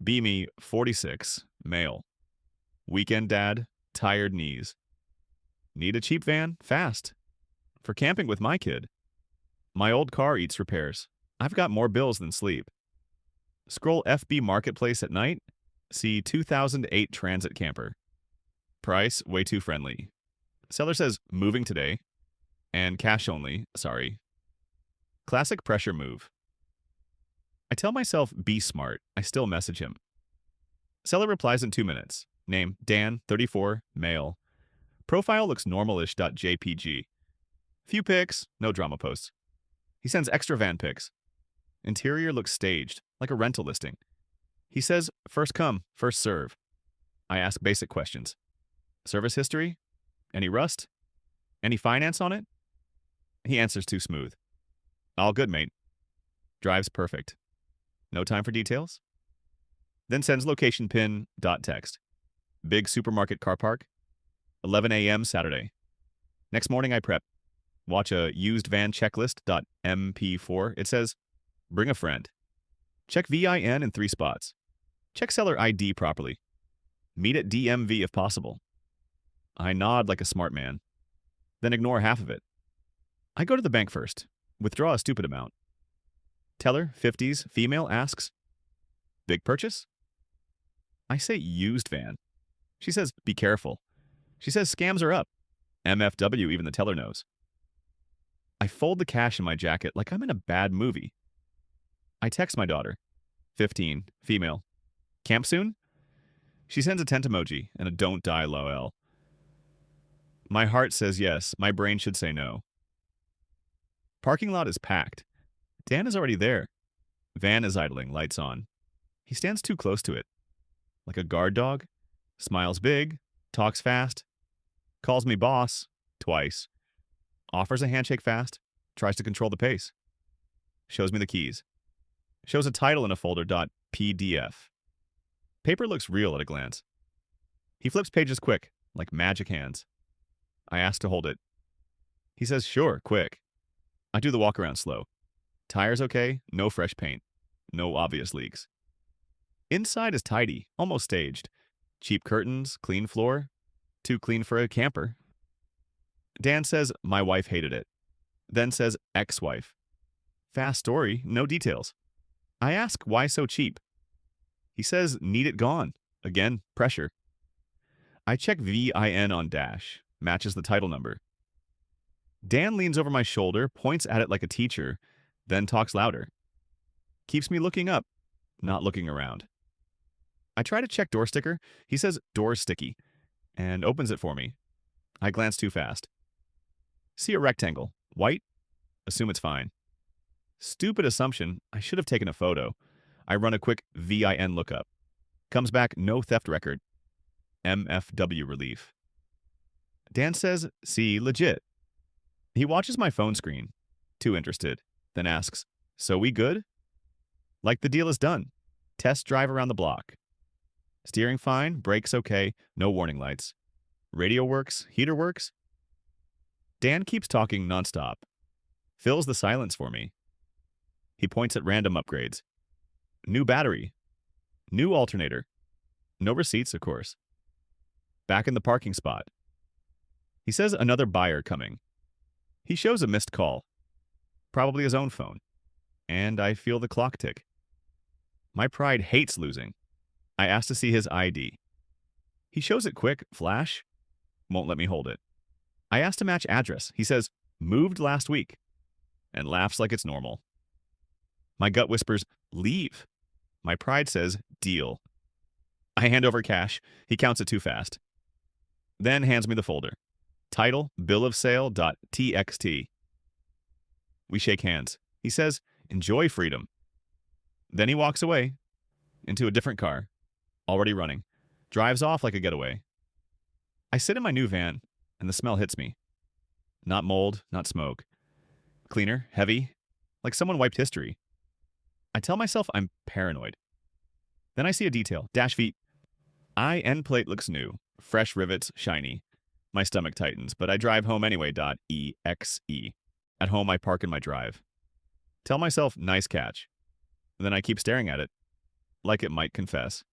Be me 46, male. Weekend dad, tired knees. Need a cheap van, fast. For camping with my kid. My old car eats repairs. I've got more bills than sleep. Scroll FB Marketplace at night. See 2008 Transit camper. Price way too friendly. Seller says moving today. And cash only, sorry. Classic pressure move. I tell myself be smart. I still message him. Seller replies in 2 minutes. Name Dan, 34, male. Profile looks normalish.jpg. Few pics, no drama posts. He sends extra van pics. Interior looks staged, like a rental listing. He says first come, first serve. I ask basic questions. Service history? Any rust? Any finance on it? He answers too smooth. All good, mate. Drives perfect. No time for details? Then sends location pin dot text. Big supermarket car park. 11 a.m. Saturday. Next morning I prep. Watch a used van checklist .mp4. It says, bring a friend. Check VIN in 3 spots. Check seller ID properly. Meet at DMV if possible. I nod like a smart man. Then ignore half of it. I go to the bank first. Withdraw a stupid amount. Teller, 50s, female, asks, big purchase? I say used van. She says, be careful. She says scams are up. MFW, even the teller knows. I fold the cash in my jacket like I'm in a bad movie. I text my daughter, 15, female. Camp soon? She sends a tent emoji and a don't die lol. My heart says yes, my brain should say no. Parking lot is packed. Dan is already there. Van is idling, lights on. He stands too close to it. Like a guard dog. Smiles big, talks fast, calls me boss, twice. Offers a handshake fast, tries to control the pace. Shows me the keys. Shows a title in a folder .pdf. Paper looks real at a glance. He flips pages quick, like magic hands. I ask to hold it. He says, sure, quick. I do the walk around slow. Tires okay, no fresh paint. No obvious leaks. Inside is tidy, almost staged. Cheap curtains, clean floor. Too clean for a camper. Dan says, my wife hated it. Then says, ex-wife. Fast story, no details. I ask, why so cheap? He says, need it gone. Again, pressure. I check VIN on dash. Matches the title number. Dan leans over my shoulder, points at it like a teacher, then talks louder. Keeps me looking up, not looking around. I try to check door sticker. He says, door's sticky, and opens it for me. I glance too fast. See a rectangle. White? Assume it's fine. Stupid assumption. I should have taken a photo. I run a quick VIN lookup. Comes back, no theft record. MFW relief. Dan says, see, legit. He watches my phone screen. Too interested. Then asks, so we good? Like the deal is done. Test drive around the block. Steering fine, brakes okay, no warning lights. Radio works, heater works. Dan keeps talking nonstop. Fills the silence for me. He points at random upgrades. New battery. New alternator. No receipts, of course. Back in the parking spot. He says another buyer coming. He shows a missed call. Probably his own phone. And I feel the clock tick. My pride hates losing. I ask to see his ID. He shows it quick, flash. Won't let me hold it. I ask to match address. He says, moved last week. And laughs like it's normal. My gut whispers, leave. My pride says, deal. I hand over cash. He counts it too fast. Then hands me the folder. Title, bill of sale .txt. We shake hands. He says, enjoy freedom. Then he walks away into a different car. Already running. Drives off like a getaway. I sit in my new van, and the smell hits me. Not mold, not smoke. Cleaner, heavy, like someone wiped history. I tell myself I'm paranoid. Then I see a detail. Dash feet. end plate looks new. Fresh rivets, shiny. My stomach tightens, but I drive home anyway. .exe. At home, I park in my drive. Tell myself, nice catch. Then I keep staring at it. like it might confess.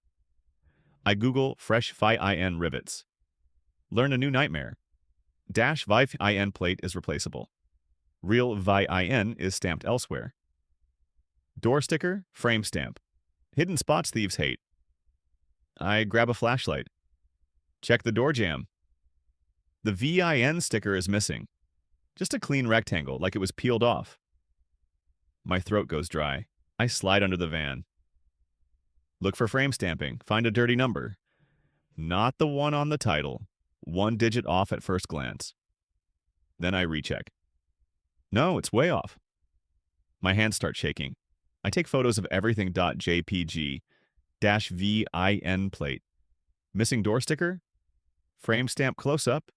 I Google fresh FIN rivets. Learn a new nightmare. Dash VIN plate is replaceable. Real VIN is stamped elsewhere. Door sticker, frame stamp. Hidden spots thieves hate. I grab a flashlight. Check the door jamb. The VIN sticker is missing. Just a clean rectangle, like it was peeled off. My throat goes dry. I slide under the van. Look for frame stamping. Find a dirty number. Not the one on the title. 1 digit off at first glance. Then I recheck. No, it's way off. My hands start shaking. I take photos of everything .jpg, -VIN plate. Missing door sticker? Frame stamp close-up?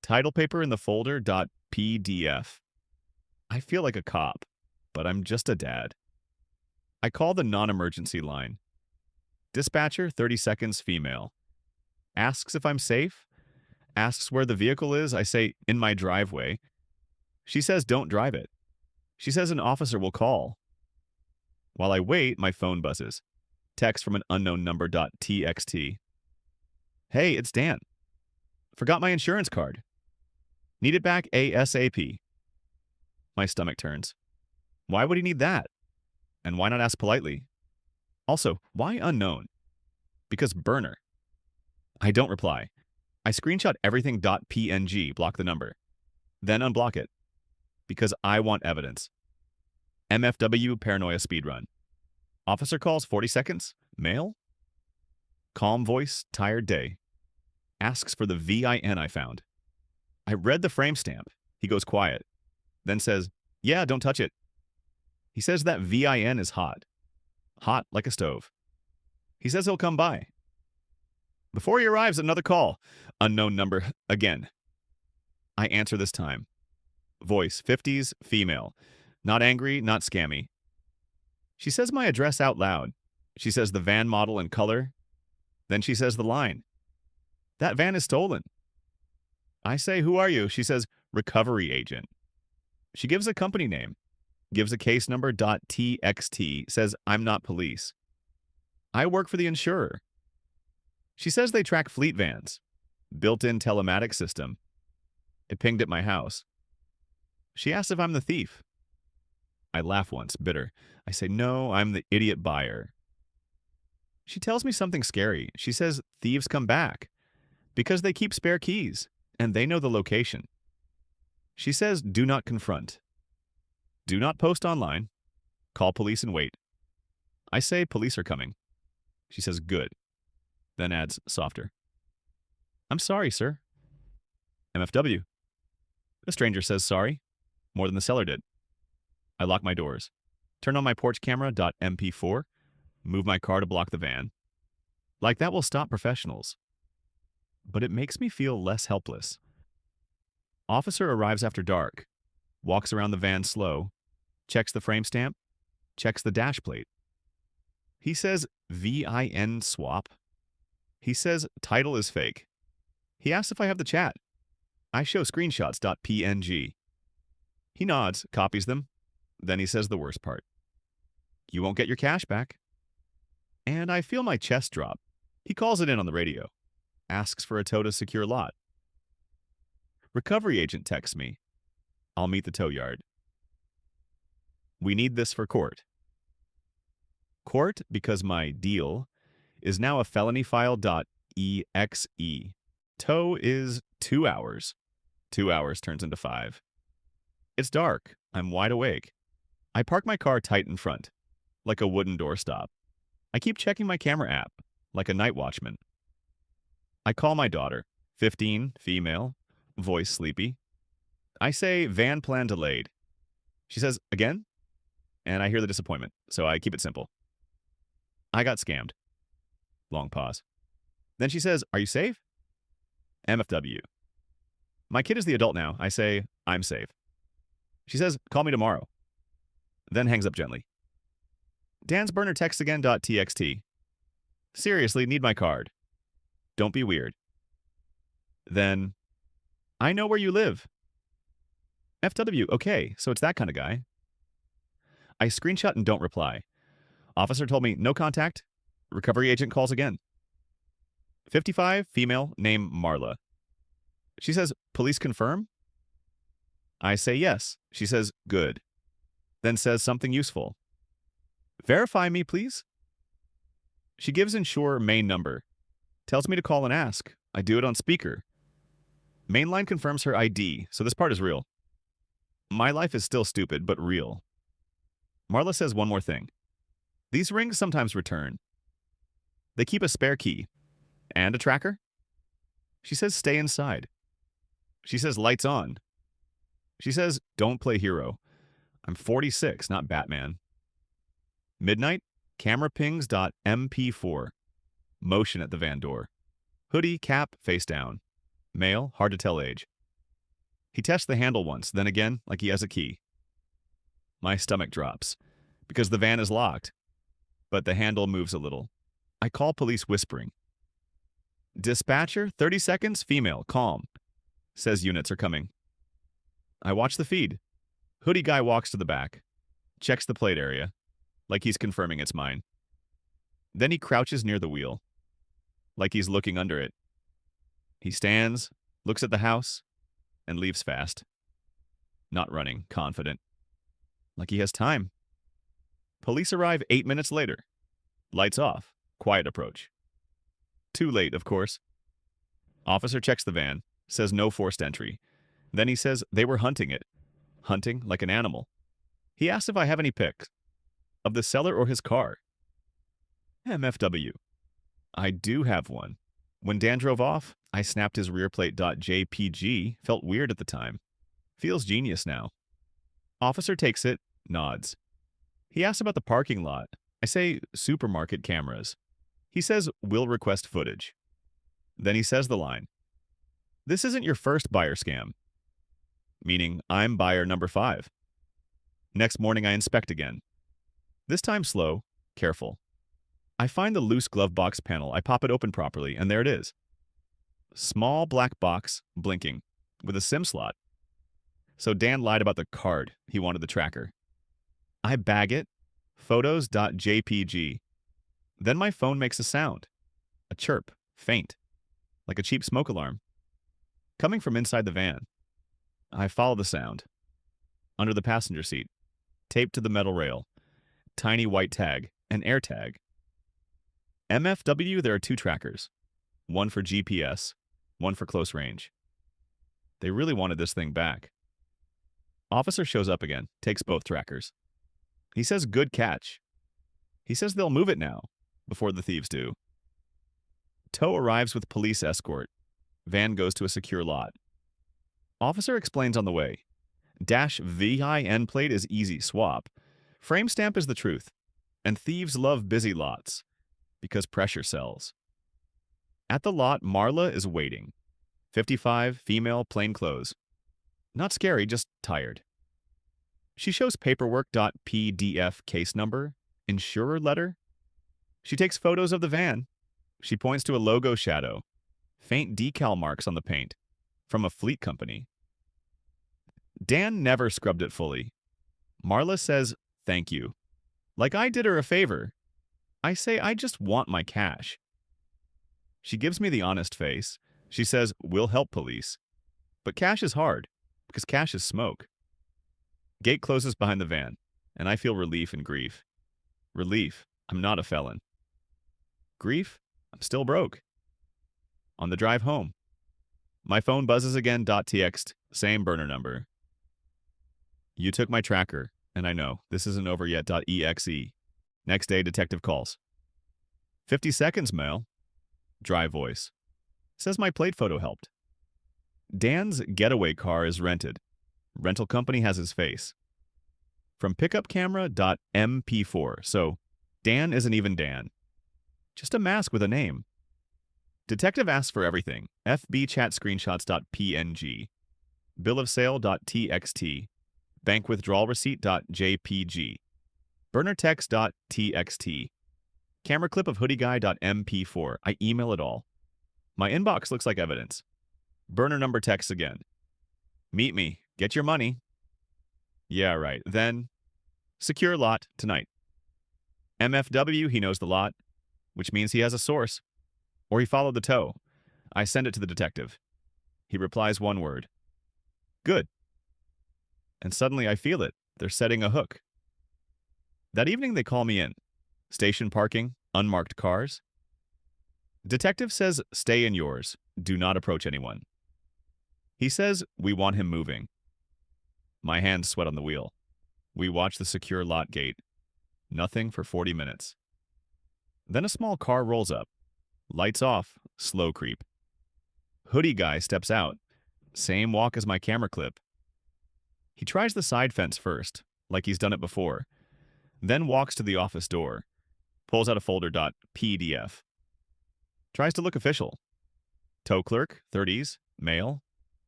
Title paper in the folder .pdf. I feel like a cop, but I'm just a dad. I call the non-emergency line. Dispatcher, 30 seconds, female. Asks if I'm safe. Asks where the vehicle is. I say, in my driveway. She says, don't drive it. She says an officer will call. While I wait, my phone buzzes. Text from an unknown number .txt. Hey, it's Dan. Forgot my insurance card. Need it back ASAP. My stomach turns. Why would he need that? And why not ask politely? Also, why unknown? Because burner. I don't reply. I screenshot everything .png, block the number. Then unblock it. Because I want evidence. MFW paranoia speedrun. Officer calls 40 seconds. Mail? Calm voice, tired day. Asks for the VIN I found. I read the frame stamp. He goes quiet. Then says, yeah, don't touch it. He says that VIN is hot. Hot like a stove. He says he'll come by. Before he arrives, another call. Unknown number again. I answer this time. Voice, 50s, female. Not angry, not scammy. She says my address out loud. She says the van model and color. Then she says the line. That van is stolen. I say, who are you? She says, recovery agent. She gives a company name. Gives a case number .txt. Says, I'm not police. I work for the insurer. She says they track fleet vans. Built-in telematics system. It pinged at my house. She asks if I'm the thief. I laugh once, bitter. I say, no, I'm the idiot buyer. She tells me something scary. She says thieves come back because they keep spare keys and they know the location. She says, do not confront. Do not post online. Call police and wait. I say police are coming. She says, good. Then adds, softer. I'm sorry, sir. MFW. The stranger says sorry, more than the seller did. I lock my doors. Turn on my porch camera .mp4. Move my car to block the van. Like that will stop professionals. But it makes me feel less helpless. Officer arrives after dark. Walks around the van slow. Checks the frame stamp. Checks the dash plate. He says VIN swap. He says title is fake. He asks if I have the chat. I show screenshots .png. He nods, copies them. Then he says the worst part. You won't get your cash back. And I feel my chest drop. He calls it in on the radio. Asks for a tow to secure lot. Recovery agent texts me. I'll meet the tow yard. We need this for court. Court because my deal is now a felony file .exe. Tow is 2 hours. 2 hours turns into 5. It's dark. I'm wide awake. I park my car tight in front, like a wooden doorstop. I keep checking my camera app, like a night watchman. I call my daughter, 15, female, voice sleepy. I say van plan delayed. She says, again? And I hear the disappointment, so I keep it simple. I got scammed. Long pause. Then she says, are you safe? MFW. My kid is the adult now. I say, I'm safe. She says, call me tomorrow. Then hangs up gently. Dan's burner texts again .txt. Seriously, need my card. Don't be weird. Then, I know where you live. FW, okay, so it's that kind of guy. I screenshot and don't reply. Officer told me no contact, Recovery agent calls again. 55, female, name Marla. She says, police confirm? I say yes. She says, good. Then says something useful. Verify me, please. She gives insurer main number. Tells me to call and ask. I do it on speaker. Mainline confirms her ID, so this part is real. My life is still stupid, but real. Marla says one more thing. These rings sometimes return. They keep a spare key. And a tracker? She says stay inside. She says lights on. She says don't play hero. I'm 46, not Batman. Midnight, camera pings.mp4. Motion at the van door. Hoodie, cap, face down. Male, hard to tell age. He tests the handle once, then again, like he has a key. My stomach drops, because the van is locked, but the handle moves a little. I call police whispering. Dispatcher, 30 seconds, female, calm. Says units are coming. I watch the feed. Hoodie guy walks to the back, checks the plate area, like he's confirming it's mine. Then he crouches near the wheel, like he's looking under it. He stands, looks at the house, and leaves fast. Not running, confident. Like he has time. Police arrive 8 minutes later. Lights off, quiet approach. Too late, of course. Officer checks the van, says no forced entry. Then he says they were hunting it. Hunting like an animal. He asks if I have any pics. Of the seller or his car. MFW. I do have one. When Dan drove off, I snapped his rear plate.jpg. Felt weird at the time. Feels genius now. Officer takes it, nods. He asks about the parking lot. I say supermarket cameras. He says we'll request footage. Then he says the line. This isn't your first buyer scam. Meaning I'm buyer number 5. Next morning I inspect again. This time slow, careful. I find the loose glove box panel. I pop it open properly, and there it is. Small black box, blinking, with a SIM slot. So Dan lied about the card. He wanted the tracker. I bag it, photos.jpg. Then my phone makes a sound. A chirp, faint, like a cheap smoke alarm. Coming from inside the van. I follow the sound. Under the passenger seat, taped to the metal rail. Tiny white tag, an air tag. MFW, there are 2 trackers. One for GPS, one for close range. They really wanted this thing back. Officer shows up again, takes both trackers. He says good catch. He says they'll move it now, before the thieves do. Tow arrives with police escort. Van goes to a secure lot. Officer explains on the way. Dash VIN plate is easy swap. Frame stamp is the truth. And thieves love busy lots. Because pressure sells. At the lot, Marla is waiting. 55, female, plain clothes. Not scary, just tired. She shows paperwork.pdf case number, insurer letter. She takes photos of the van. She points to a logo shadow. Faint decal marks on the paint. From a fleet company. Dan never scrubbed it fully. Marla says, thank you. Like I did her a favor. I say I just want my cash. She gives me the honest face. She says, we'll help police. But cash is hard, because cash is smoke. Gate closes behind the van, and I feel relief and grief. Relief, I'm not a felon. Grief, I'm still broke. On the drive home, my phone buzzes again. .txt, same burner number. You took my tracker, and I know, this isn't over yet. .exe. Next day, detective calls. 50 seconds, Mel. Dry voice. Says my plate photo helped. Dan's getaway car is rented. Rental company has his face. From pickupcamera.mp4, so Dan isn't even Dan. Just a mask with a name. Detective asks for everything. FB chat screenshots.png. Bill of sale.txt. Bank withdrawal receipt.jpg. Burner text.txt. Camera clip of hoodieguy.mp4. I email it all. My inbox looks like evidence. Burner number text again. Meet me. Get your money. Yeah, right. Then, secure lot tonight. MFW, he knows the lot. which means he has a source. Or he followed the tow. I send it to the detective. He replies one word. Good. And suddenly I feel it. They're setting a hook. That evening they call me in. Station parking, unmarked cars. Detective says, stay in yours. Do not approach anyone. He says, we want him moving. My hands sweat on the wheel. We watch the secure lot gate. Nothing for 40 minutes. Then a small car rolls up. Lights off, slow creep. Hoodie guy steps out. Same walk as my camera clip. He tries the side fence first, like he's done it before. Then walks to the office door. Pulls out a folder .pdf. Tries to look official. Tow clerk, 30s, male.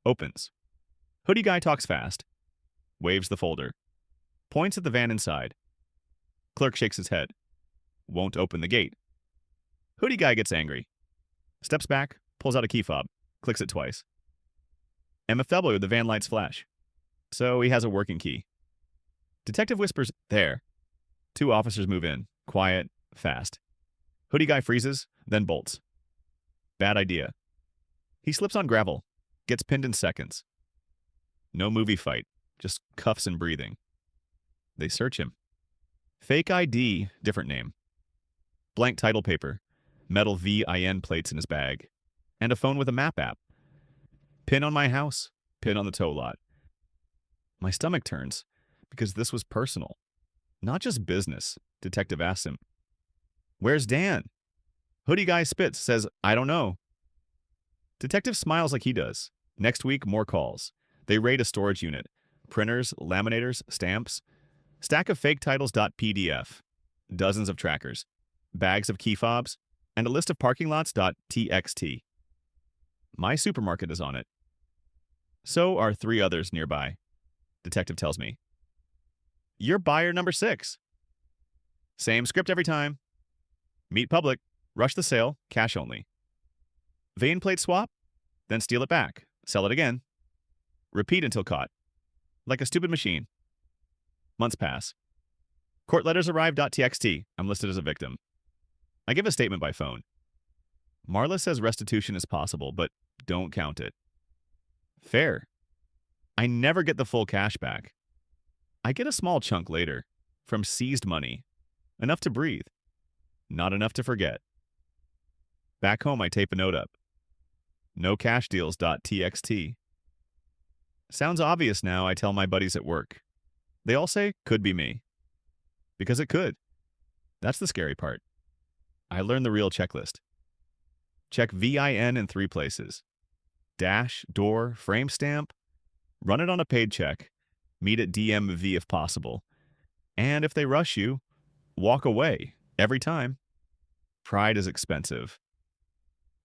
Opens. Hoodie guy talks fast. Waves the folder. Points at the van inside. Clerk shakes his head. Won't open the gate. Hoodie guy gets angry. Steps back, pulls out a key fob. Clicks it twice. MFW, the van lights flash. So he has a working key. Detective whispers, there. 2 officers move in. Quiet, fast. Hoodie guy freezes, then bolts. Bad idea. He slips on gravel. Gets pinned in seconds. No movie fight. Just cuffs and breathing. They search him. Fake ID, different name. Blank title paper. Metal VIN plates in his bag. And a phone with a map app. Pin on my house. Pin on the tow lot. My stomach turns, because this was personal. Not just business, detective asks him. Where's Dan? Hoodie guy spits, says, I don't know. Detective smiles like he does. Next week, more calls. They raid a storage unit. Printers, laminators, stamps. Stack of fake titles.pdf. Dozens of trackers. Bags of key fobs. And a list of parking lots.txt. My supermarket is on it. So are 3 others nearby. Detective tells me. You're buyer number 6. Same script every time. Meet public. Rush the sale. Cash only. Vein plate swap. Then steal it back. Sell it again. Repeat until caught. Like a stupid machine. Months pass. Court letters arrive.txt. I'm listed as a victim. I give a statement by phone. Marla says restitution is possible, but don't count it. Fair. I never get the full cash back. I get a small chunk later, from seized money. Enough to breathe. Not enough to forget. Back home, I tape a note up. No cash deals.txt. Sounds obvious now, I tell my buddies at work. They all say, could be me. Because it could. That's the scary part. I learned the real checklist. Check VIN in 3 places. Dash, door, frame stamp. Run it on a paid check. Meet at DMV if possible. And if they rush you, walk away. Every time. Pride is expensive.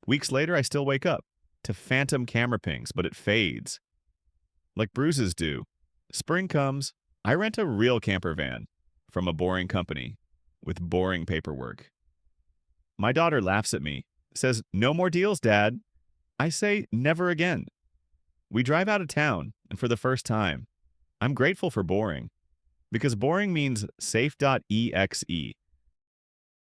Weeks later, I still wake up to phantom camera pings, but it fades. Like bruises do. Spring comes, I rent a real camper van from a boring company with boring paperwork. My daughter laughs at me, says, no more deals, Dad. I say, never again. We drive out of town, and for the first time, I'm grateful for boring, because boring means safe.exe.